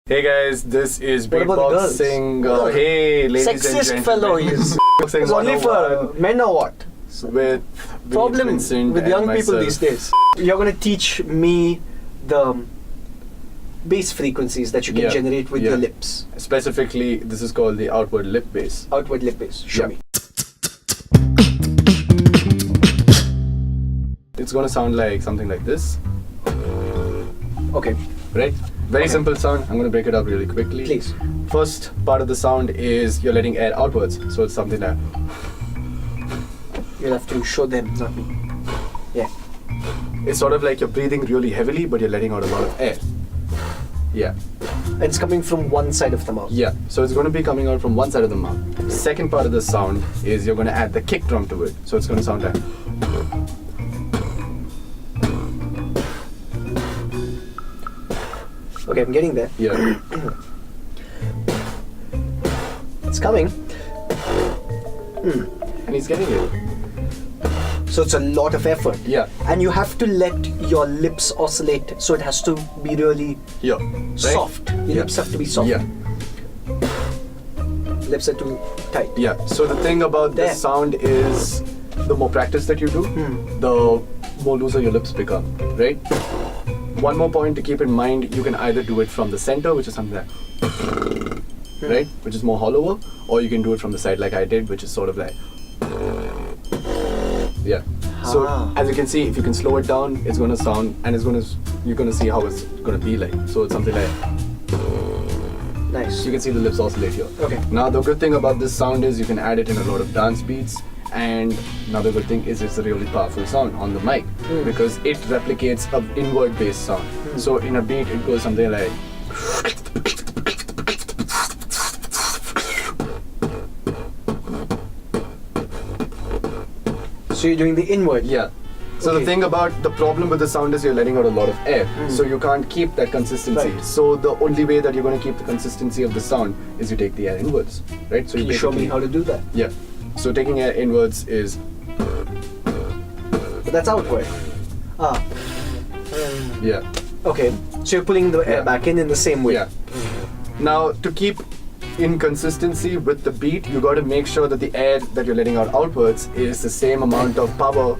Hey guys, this is What about the girls? Beatboxing. Hey, ladies and Sexist gentlemen. fellow he is. Beatboxing It's only for 101 men or what? with Problem Vineeth Vincent with and young people myself. these days. You're going to teach me the bass frequencies that you can generate with your lips. Specifically, this is called the outward lip bass. Outward lip bass. Show me. It's going to sound like something like this, Okay, right? Very Okay. simple sound. I'm going to break it up really quickly. please. First part of the sound is you're letting air outwards. So it's something like, You'll have to show them, not me. Yeah. it's sort of like you're breathing really heavily, but you're letting out a lot of air. Yeah. It's coming from one side of the mouth. Yeah, so it's going to be coming out from one side of the mouth. Second part of the sound is you're going to add the kick drum to it. So it's going to sound like. Okay, I'm getting there. Yeah. It's coming. And he's getting it. So it's a lot of effort. Yeah. And you have to let your lips oscillate, so it has to be really Yeah. Right? soft. Your Yeah. lips have to be soft. Yeah. Lips are too tight. Yeah. So the thing about There. this sound is the more practice that you do, the more looser your lips become, right? One more point to keep in mind, you can either do it from the center, which is something like, right? Which is more hollower, or you can do it from the side like I did, which is sort of like, yeah. So as you can see, if you can slow it down, it's going to sound, and you're going to see how it's going to be like. So it's something like, Nice. you can see the lips oscillate here. Okay. Now the good thing about this sound is you can add it in a lot of dance beats, and another good thing is it's a really powerful sound on the mic because it replicates an inward bass sound. So in a beat it goes something like, So you're doing the inward. yeah. So Okay. the thing about the problem with the sound is you're letting out a lot of air, so you can't keep that consistency. Right. So the only way that you're going to keep the consistency of the sound is you take the air inwards, right? So Can you show me how to do that? Yeah. So taking air inwards is, But that's outward. Ah, yeah. okay. So you're pulling the air Yeah. back in the same way. Yeah. Now, to keep inconsistency with the beat, you got to make sure that the air that you're letting out outwards is the same amount of power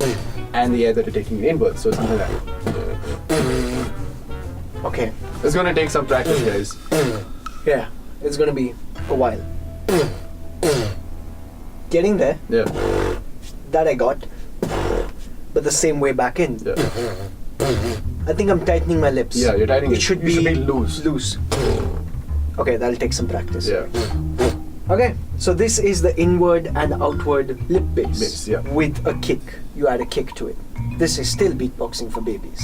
and the air that you're taking inwards. So it's something like Okay. it's going to take some practice, guys. Yeah. It's gonna be a while. Getting there. Yeah. That I got. But the same way back in. Yeah. I think I'm tightening my lips. Yeah, you're tightening It it. should You be should be loose. Loose. Okay, that'll take some practice. Yeah. Okay, so this is the inward and outward lip bass, Bass, yeah. with a kick. You add a kick to it. This is still beatboxing for babies.